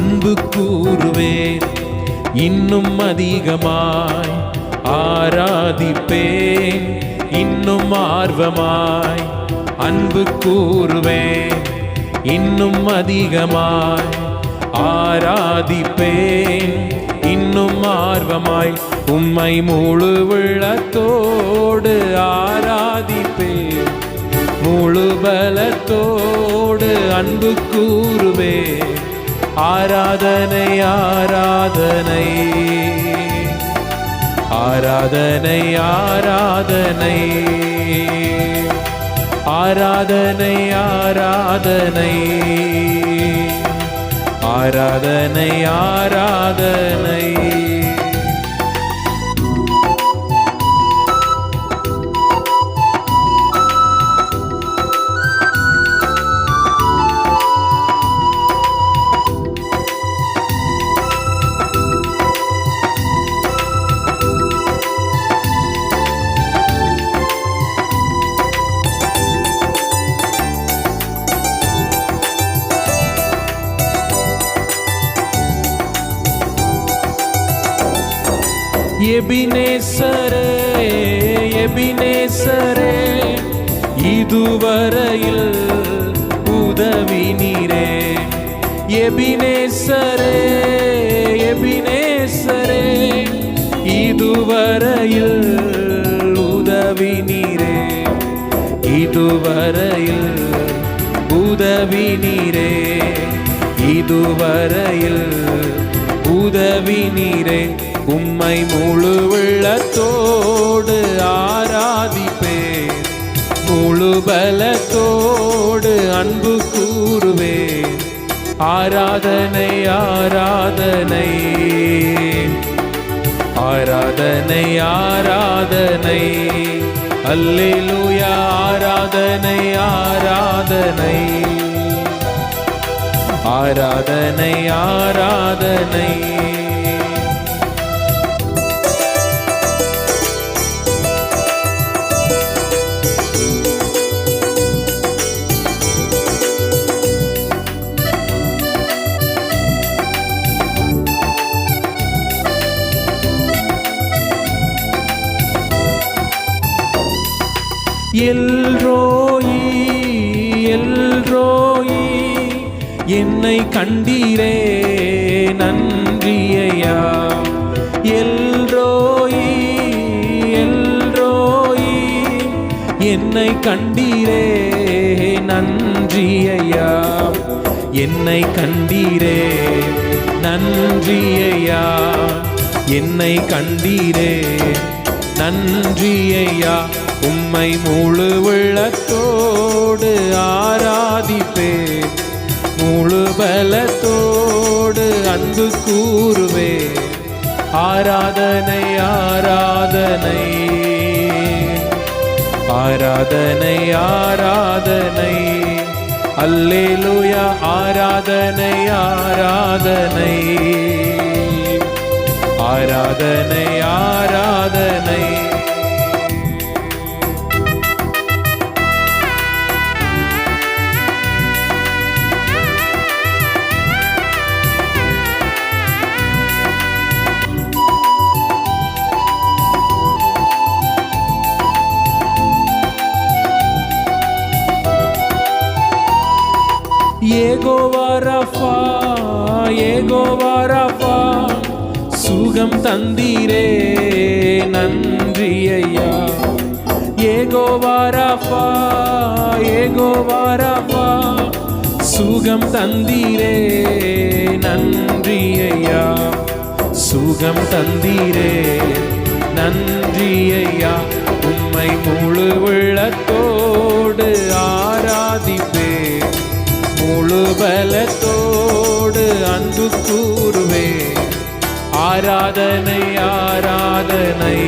அன்பு கூறுவேன். இன்னும் அதிகமாய் ஆராதிப்பேன். இன்னும் ஆர்வமாய் அன்பு கூறுவேன். இன்னும் அதிகமாய் ஆராதிப்பேன். இன்னும் ஆர்வமாய் உம்மை முழு உள்ளத்தோடு ஆராதிப்பேன். முழு பலத்தோடு அன்பு கூறுவேன். ஆராதனை ஆராதனை ஆராதனை ஆராதனை ஆராதனை ஆராதனை ஆராதனை ஆராதனை. எபினேசரே எபினேசரே இதுவரையில் உதவி நீரே. எபினேசரே எபினேசரே இதுவரையில் உதவி நீரே. இதுவரையில் உதவி நீரே. இதுவரையில் உதவி நீரே. உம்மை முழு உள்ளத்தோடு ஆராதிப்பேன். முழு பலத்தோடு அன்பு கூறுவேன். ஆராதனை ஆராதனை ஆராதனை ஆராதனை அல்லேலூயா. ஆராதனை ஆராதனை ஆராதனை ஆராதனை. எல்ரோயி எல்ரோயி என்னை கண்டீரே நன்றியையா. எல்ரோயி எல்ரோயி என்னை கண்டீரே நன்றியையா. என்னை கண்டீரே நன்றியையா. என்னை கண்டீரே நன்றியையா. உம்மை முழு உள்ளத்தோடு ஆராதிப்பேன். முழு பலத்தோடு அன்பு கூறுவேன். ஆராதனை ஆராதனை ஆராதனை ஆராதனை அல்லேலூயா. ஆராதனை ஆராதனை ஆராதனை ஆராதனை. யெகோவா ரஃபா யெகோவா ரஃபா சுகம் தந்தீரே நன்றி ஐயா. யெகோவா ரஃபா யெகோவா ரஃபா சுகம் தந்தீரே நன்றி ஐயா. சுகம் தந்தீரே நன்றி ஐயா. உம்மை முழு உள்ளத்தோடு ஆராதிப்பேன். முழு பலத்தோடு அன்பு கூறுவேன். ஆராதனை ஆராதனை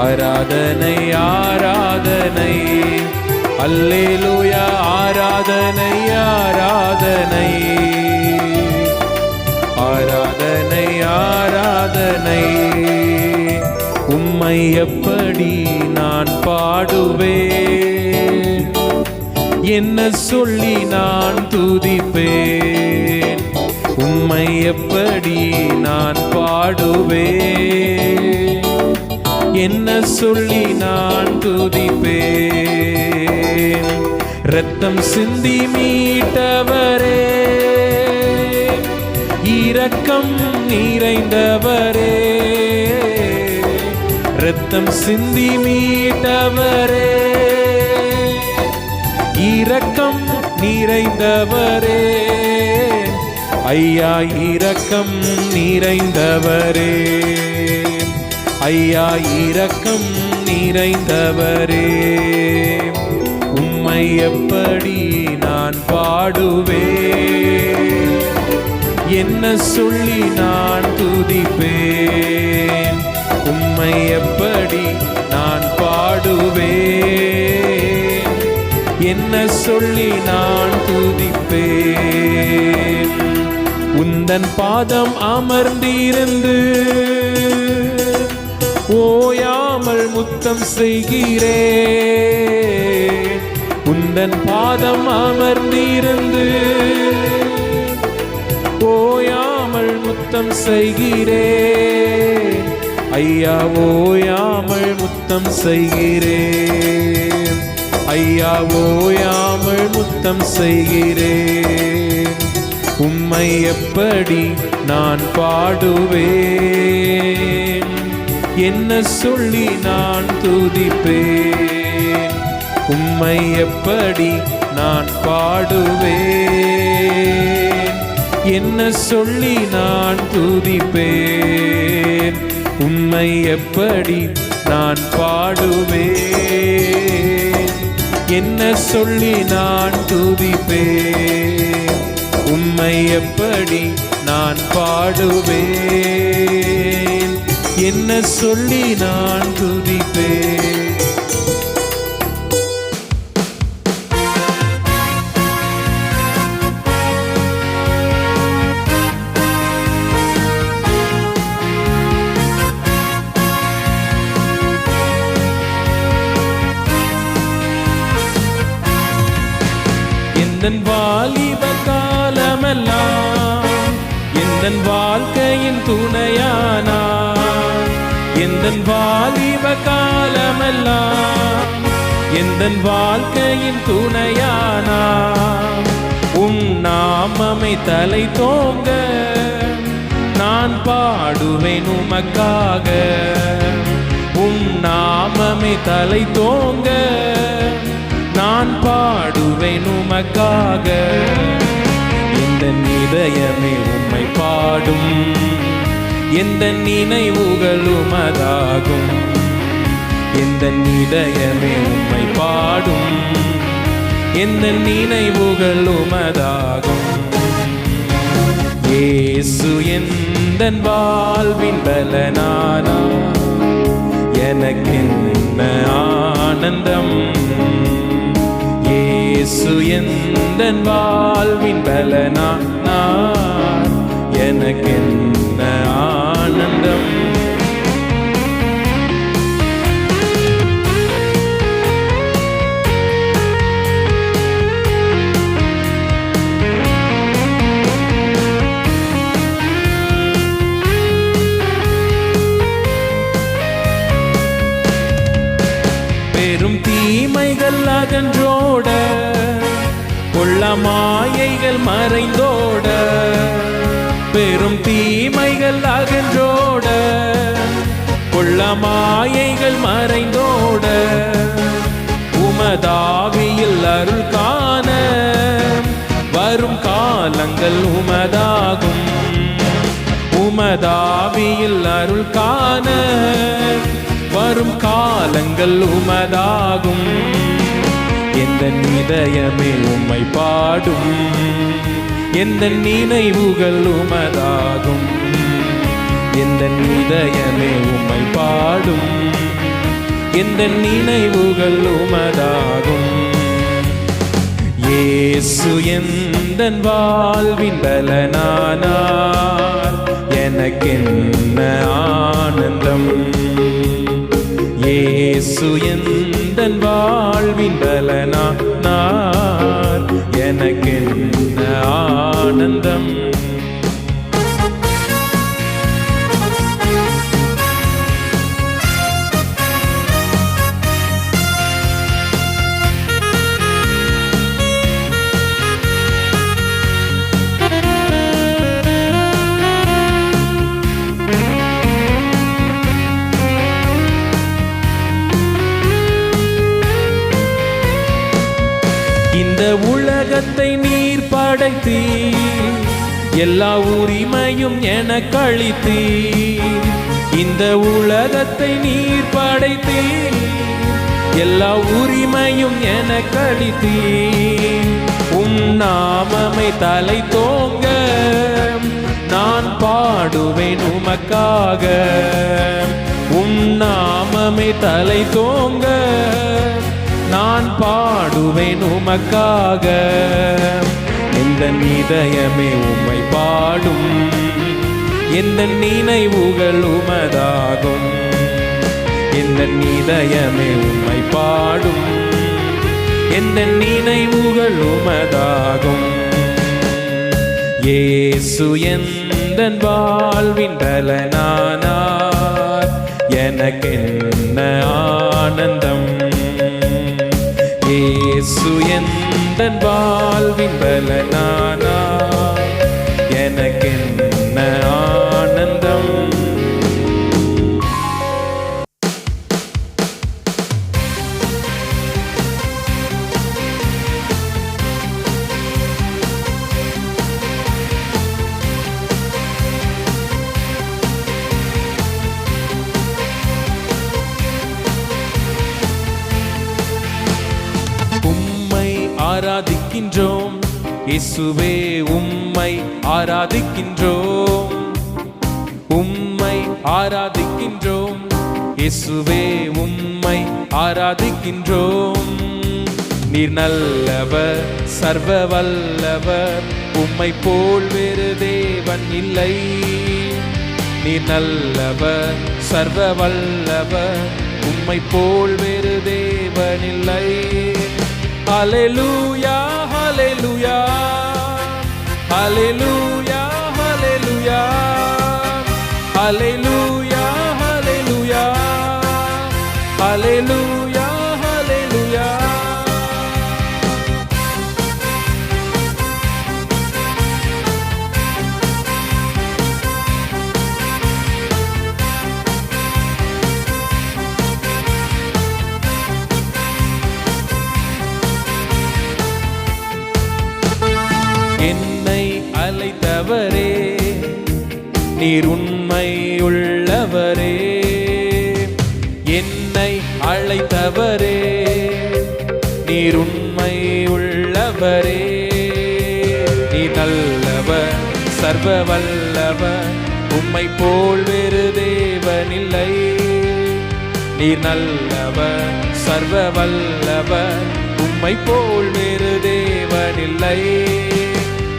ஆராதனை ஆராதனை அல்லேலூயா. ஆராதனை ஆராதனை ஆராதனை ஆராதனை. உம்மை எப்படி நான் பாடுவேன். என்ன சொல்லி நான் துதிப்பேன். உம்மை எப்படி நான் பாடுவேன்? என்ன சொல்லி நான் துதிப்பேன்? இரத்தம் சிந்தி மீட்டவரே, இரக்கம் நிறைந்தவரே, இரத்தம் சிந்தி மீட்டவரே, இரக்கம் நிறைந்தவரே, ஐயா இரக்கம் நிறைந்தவரே, ஐயா இரக்கம் நிறைந்தவரே, உம்மை எப்படி நான் பாடுவேன்? என்ன சொல்லி நான் துதிப்பேன்? உம்மை எப்படி நான் பாடுவேன்? என்ன சொல்லி நான் துதிப்பேன்? உந்தன் பாதம் அமர்ந்திருந்து ஓயாமல் முத்தம் செய்கிறேன். உந்தன் பாதம் அமர்ந்திருந்து ஓயாமல் முத்தம் செய்கிறேன். ஐயா ஓயாமல் முத்தம் செய்கிறேன். ஐயா ஓயாமல் முத்தம் செய்கிறேன். உம்மை எப்படி நான் பாடுவேன்? என்ன சொல்லி நான் துதிப்பேன்? உம்மை எப்படி நான் பாடுவேன்? என்ன சொல்லி நான் துதிப்பேன்? உம்மை எப்படி நான் பாடுவேன்? என்ன சொல்லி நான் துதிப்பேன்? உம்மை எப்படி நான் பாடுவேன்? என்ன சொல்லி நான் துதிப்பேன்? எந்தன் வாலிப காலமெல்லாம் எந்தன் வாழ்க்கையின் துணையானார். எந்தன் வாலிப காலமெல்லாம் எந்தன் வாழ்க்கையின் துணையானார். உம் நாமமை தலை தோங்க நான் பாடுவேன் உமக்காக. உம் நாமமை தலை தோங்க நான் பாடுவேன் உமக்காக. எந்த இதயமே உம்மை பாடும், எந்த நினைவுகள் உமதாகும். எந்த இதயமே உம்மை பாடும், எந்த நினைவுகள் உமதாகும். இயேசு எந்தன் வாழ்வின் பலனானார். எனக்கென்ன ஆனந்தம். இயேசு எந்தன் வாழ்வின் பலனானார். எனக்கென்ன ஆனந்தம். பெரும் தீமைகள் அகன்றோட, கொள்ள மாயைகள் மறைந்தோட. பெரும் தீமைகள் அகன்றோட, கொள்ள மாயைகள் மறைந்தோட. உமதாவியில் அருள் காண வரும் காலங்கள் உமதாகும். உமதாவியில் அருள் காண வரும் காலங்கள் உமதாகும். எந்த இதயமே உம்மை பாடும், எந்த நினைவுகள் உமதாகும். எந்த இதயமே உம்மை பாடும், எந்த நினைவுகள் உமதாகும். இயேசு எந்தன் வாழ்வின் பலனானார். எனக்கென்ன ஆனந்தம். இயேசு எந்தன் வாழ்வின் பலனானார். எனக்கென்ன ஆனந்தம். இந்த உலகத்தை நீர் படைத்தீர், எல்லா உரிமையும் எனக்கு அளித்தீர். இந்த உலகத்தை நீர் படைத்தீர், எல்லா உரிமையும் எனக்கு அளித்தீர். நாமமே தலை தோங்க நான் பாடுவேன் உமக்காக. நாமமே தலை தோங்க நான் பாடுவேன் உமக்காக. எந்த இதயமே உம்மை பாடும், எந்த நினைவுகள் உமதாகும். எந்த இதயமே உம்மை பாடும், எந்த நினைவுகள் உமதாகும். இயேசு எந்தன் வாழ்வின் பலனானார், எனக்கென்ன ஆனந்தம். இயேசு எந்தன் வாழ்வின் பலனானார், எனக்கென்ன ஆனந்தம். ஆராதிக்கின்றோம் இயேசுவே, உம்மை ஆராதிக்கின்றோம். உம்மை ஆராதிக்கின்றோம் இயேசுவே, உம்மை ஆராதிக்கின்றோம். நீர் நல்லவர், சர்வ வல்லவர், உம்மை போல் வேறு தேவன் இல்லை. நீர் நல்லவர், சர்வ வல்லவர், உம்மை போல் வேறு தேவன் இல்லை. ஹல்லேலூயா ஹல்லேலூயா ஹல்லேலூயா ஹல்லேலூயா ஹல்லேலூயா ஹல்லேலூயா ஹல்லேலூயா ஹல்லேலூயா. என்னை அழைத்தவரே, நீர் உண்மை உள்ளவரே. என்னை அழைத்தவரே, நீர் உண்மை உள்ளவரே. நீர் நல்லவர், சர்வ வல்லவர், உம்மை போல் வேறு தேவனில்லை. நீர் நல்லவர், சர்வ வல்லவர், உம்மை போல் வேறு தேவனில்லை.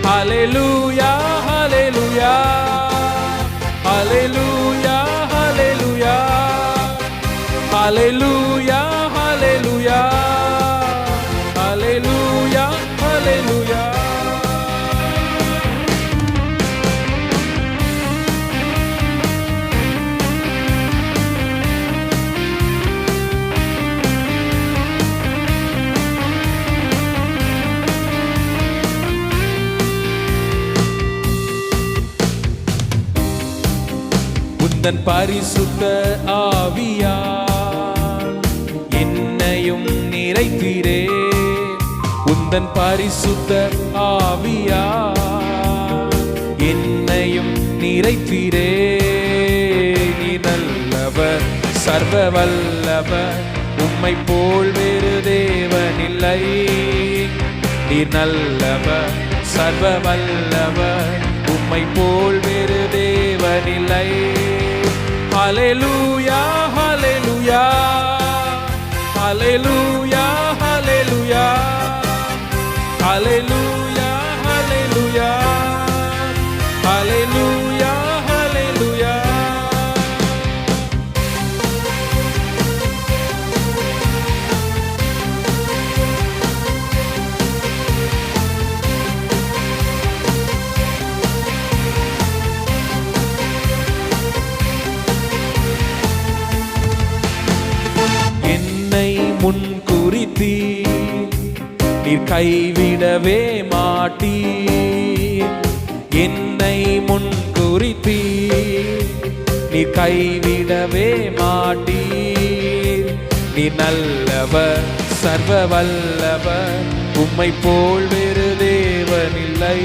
ஹல்லேலூயா ஹல்லேலூயா ஹல்லேலூயா ஹல்லேலூயா ஹல்லேலூயா ஹல்லேலூயா ஹல்லேலூயா ஹல்லேலூயா. உந்தன் பரிசுத்த ஆவியால் என்னையும் நிறைத்தீரே. உந்தன் பரிசுத்த ஆவியால் என்னையும் நிறைத்தீரே. நீ நல்லவர், சர்வ வல்லவர், உம்மை போல் வேறு தேவனில்லை. நீர் நல்லவர், சர்வ வல்லவர், உம்மை போல் வேறு தேவனில்லை. ஹல்லேலூயா ஹல்லேலூயா ஹல்லேலூயா ஹல்லேலூயா ஹல்லேலூயா ஹல்லேலூயா ஹல்லேலூயா ஹல்லேலூயா. முன் குறித்தீர், நீர் கைவிடவே மாட்டீர். என்னை முன் குறித்தீர், நீர் கைவிடவே மாட்டீர். நீர் நல்லவர், சர்வ வல்லவர், உம்மை போல் வேறு தேவனில்லை.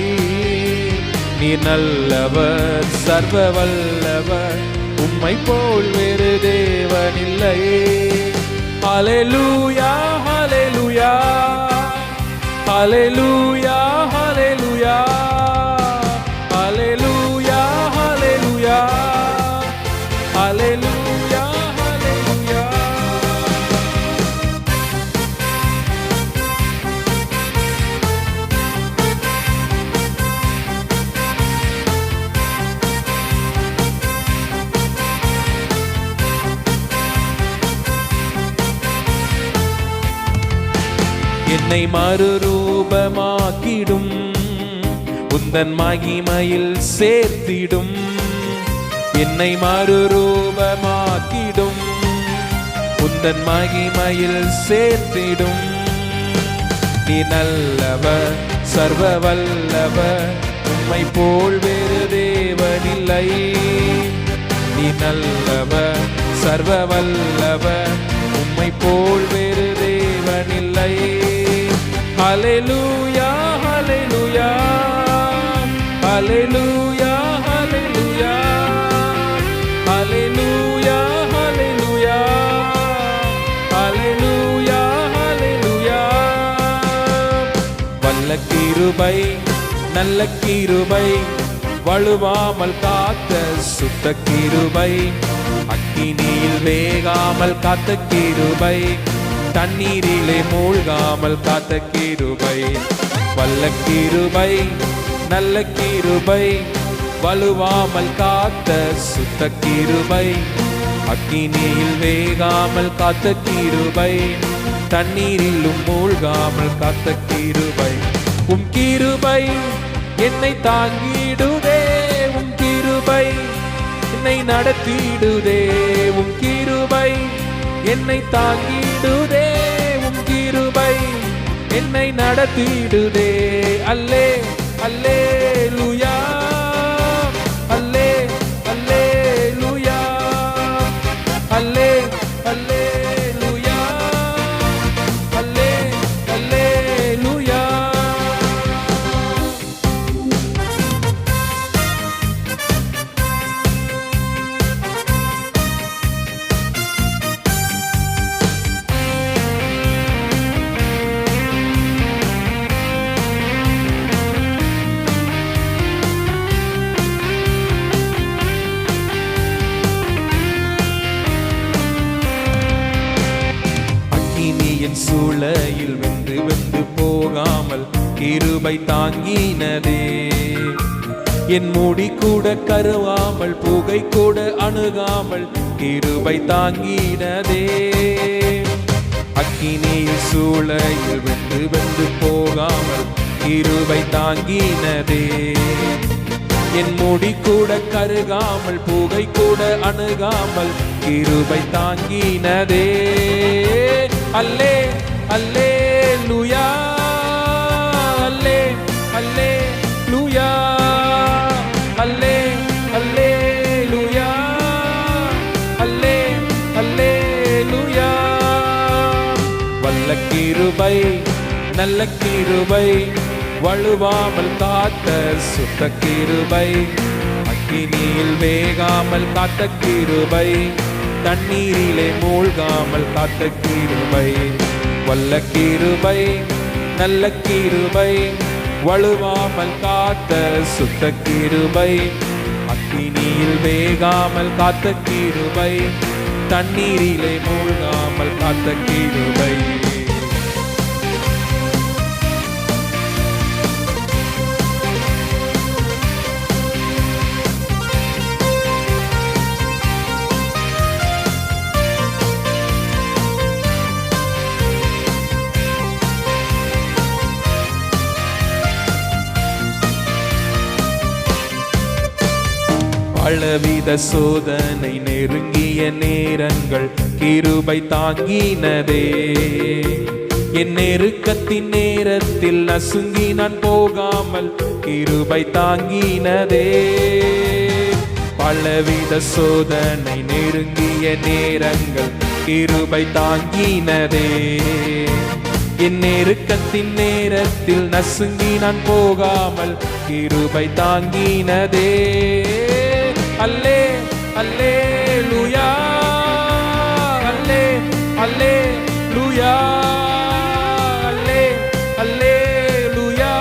நீர் நல்லவர், சர்வ வல்லவர், உம்மை போல் வேறு தேவனில்லை. ஹல்லேலூயா ஹல்லேலூயா ஹல்லேலூயா ஹல்லேலூயா ஹல்லேலூயா ஹல்லேலூயா ஹல்லேலூயா ஹல்லேலூயா. என்னை மறுரூபமாக்கிடும், உந்தன் மகிமையில் சேர்த்திடும். என்னை மறுரூபமாக்கிடும், உந்தன் மகிமையில் சேர்த்திடும். நீ நல்லவர், சர்வ வல்லவர், உம்மை போல் வேறு தேவனில்லை. நீ நல்லவர், சர்வ வல்லவர், உம்மை போல் வேறு தேவனில்லை. ஹல்லேலூயா ஹல்லேலூயா ஹல்லேலூயா ஹல்லேலூயா ஹல்லேலூயா ஹல்லேலூயா ஹல்லேலூயா ஹல்லேலூயா. வல்ல கிருபை, நல்ல கிருபை, வழுவாமல் காத்த சுத்த கிருபை, அக்கினியில் வேகாமல் காத்த கிருபை, தண்ணீரிலே மூழ்காமல் காத்த கிருபை. வல்ல கிருபை, நல்ல கிருபை, வழுவாமல் காத்த சுத்த கிருபை, அக்கினியில் வேகாமல் காத்த கிருபை, தண்ணீரிலும் மூழ்காமல் காத்த கிருபை. உம் கிருபை என்னை தாங்கிடுதே, உம் கிருபை என்னை நடத்திடுதே, உம் கிருபை என்னை தாங்கிடுதே, உம் கிருபை என்னை நடத்திடுதே. அல்லே அல்லேலூயா அல்லே அல்லேலூயா அல்லே அல்லேலூயா அல்லே அல்லேலூயா. என் சூளையில் வெந்து வெந்து போகாமல் கிருபை தாங்கினதே. என் முடி கூட கருவாமல், புகை கூட அணுகாமல் கிருபை தாங்கினதே. அக்கினியில் சூளையில் வெந்து வெந்து போகாமல் கிருபை தாங்கினதே. என் முடி கூட கருகாமல், புகை கூட அணுகாமல் கிருபை தாங்கினதே. அல்லே அல்லேலூயா அல்லே அல்லேலூயா அல்லே அல்லேலூயா அல்லே அல்லேலூயா. வல்ல கிருபை, நல்ல கிருபை, வழுவாமல் காத்த சுத்த கிருபை, அக்கினியில் வேகாமல் காத்த கிருபை, தண்ணீரிலே மூழ்காமல் காத்த கிருபை. வல்ல கிருபை, நல்ல கிருபை, வழுவாமல் காத்த சுத்த கிருபை, அக்கினியில் வேகாமல் காத்த கிருபை, தண்ணீரிலே மூழ்காமல் காத்த கிருபை. பலவித சோதனை நெருங்கிய நேரங்கள் கிருபை தாங்கினதே. என் நெருக்கத்தின் நேரத்தில் நசுங்கி நான் போகாமல் கிருபை தாங்கினதே. பலவித சோதனை நெருங்கிய நேரங்கள் கிருபை தாங்கினதே. என் நெருக்கத்தின் நேரத்தில் நசுங்கி நான் போகாமல் கிருபை தாங்கினதே. அல்லே அல்லே லூயா, அல்லே அல்லே லூயா, அல்லே அல்லே லூயா,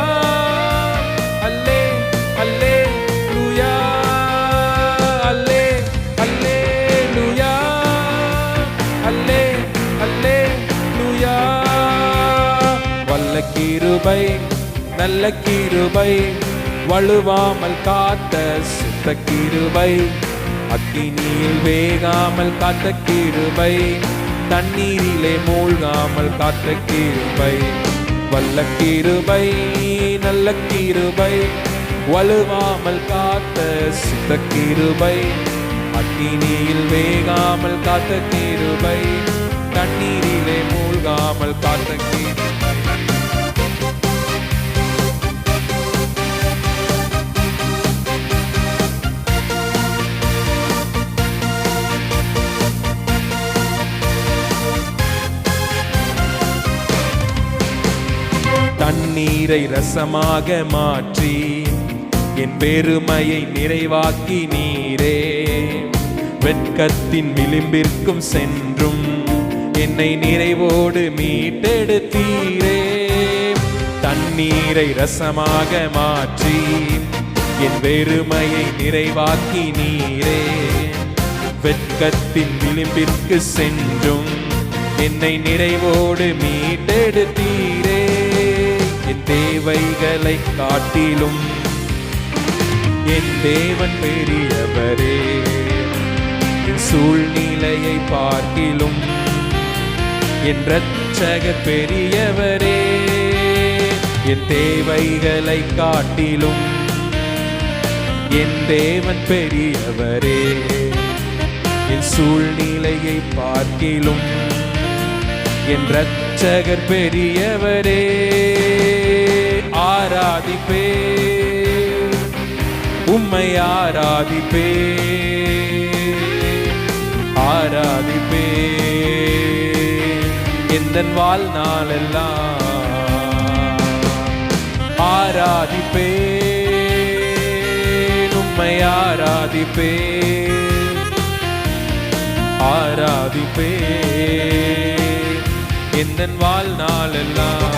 அல்லே அல்லே லூயா, அல்லே அல்லே லூயா, அல்லே அல்லே லூயா. வல்ல கிருபை நல்ல கிருபை, வழுவாமல் காத்த சுத்த கிருபை, அக்கினியில் வேகாமல் காத்த கிருபை, தண்ணீரிலே மூழ்காமல் காத்த கிருபை. வல்ல கிருபை நல்ல கிருபை, வழுவாமல் காத்த சுத்த கிருபை, அக்கினியில் வேகாமல் காத்த கிருபை, தண்ணீரிலே மூழ்காமல் காத்த கிருபை. தண்ணீரை ரசமாக மாற்றி என் பெருமையை நிறைவாக்கி நீரே. வெட்கத்தின் விளிம்பிற்கும் சென்றும் என்னை நிறைவோடு மீட்டெடுத்தீரே. தண்ணீரை ரசமாக மாற்றி என் பெருமையை நிறைவாக்கி நீரே. வெட்கத்தின் விளிம்பிற்கு சென்றும் என்னை நிறைவோடு மீட்டெடுத்தீரே. என் தேவைகளை காட்டிலும் என் தேவன் பெரியவரே. என் சூழ்நிலையை பார்க்கிலும் என் இரட்சகர் பெரியவரே. என் தேவைகளை காட்டிலும் என் தேவன் பெரியவரே. என் சூழ்நிலையை பார்க்கிலும் என் இரட்சகர் பெரியவரே. ஆராதிப்பே உம்மை ஆராதிப்பே, ஆராதிப்பே எந்தன் வாழ்நாளெல்லாம். ஆராதிப்பே உம்மை ஆராதிப்பே, ஆராதிப்பே எந்தன் வாழ்நாளெல்லாம்.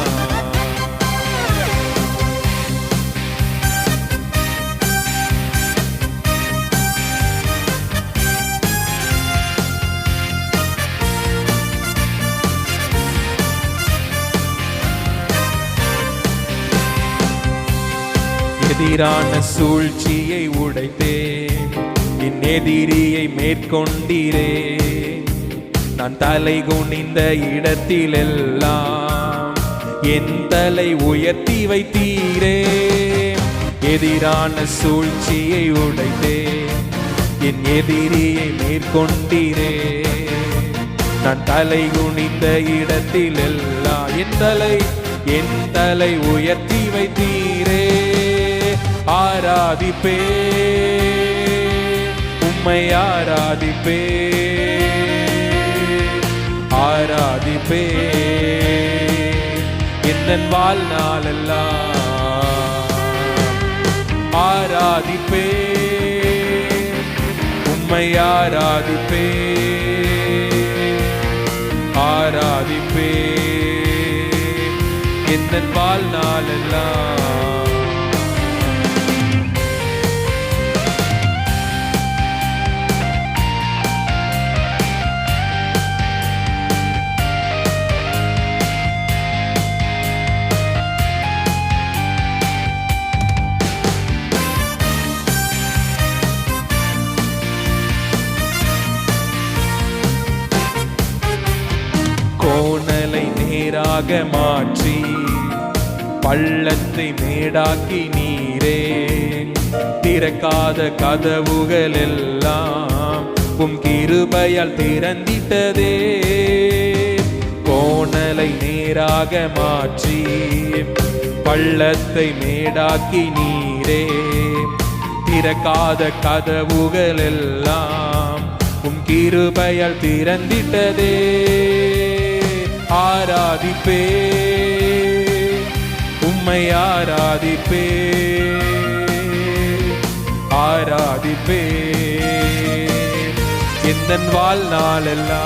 எதிரான சூழ்ச்சியை உடைத்தே என் எதிரியை மேற்கொண்டீரே. நான் தலை குனிந்த இடத்திலெல்லாம் என் தலை உயர்த்தி வைத்தீரே. எதிரான சூழ்ச்சியை உடைத்தே என் எதிரியை மேற்கொண்டீரே. நான் தலை குனிந்த இடத்திலெல்லாம் என் தலை உயர்த்தி வைத்தீரே. ஆராதிப்பே உம்மை ஆராதிப்பே, ஆராதிப்பே எந்தன் வாழ்நாளெல்லாம். ஆராதிப்பே உம்மை ஆராதிப்பே, ஆராதிப்பே எந்தன் வாழ்நாளெல்லாம். கோணலை நேராக மாற்றி பள்ளத்தை மேடாக்கி நீரே. திறக்காத கதவுகள் எல்லாம் உம் கிருபையால் திறந்திட்டதே. கோணலை நேராக மாற்றி பள்ளத்தை மேடாக்கி நீரே. திறக்காத கதவுகள் எல்லாம் உம் கிருபையால் திறந்திட்டதே. ஆராதிப்பே உம்மை ஆராதிப்பே ஆராதிப்பே எந்தன் வாழ்நாளெல்லாம்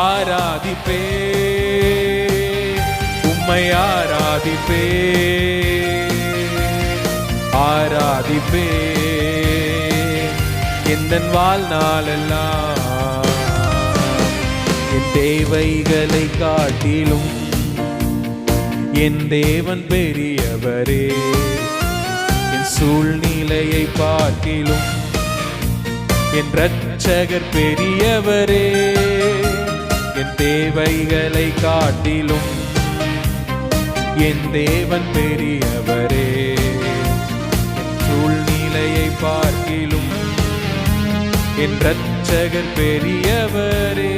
ஆராதிப்பே உம்மை ஆராதிப்பே ஆராதிப்பே எந்தன் வாழ்நாளெல்லாம் என் தேவைகளை காட்டிலும் என் தேவன் பெரியவரே என் சூழ்நிலையை பார்க்கிலும் என் இரட்சகர் பெரியவரே என் தேவைகளை காட்டிலும் என் தேவன் பெரியவரே என் சூழ்நிலையை பார்க்கிலும் என் இரட்சகர் பெரியவரே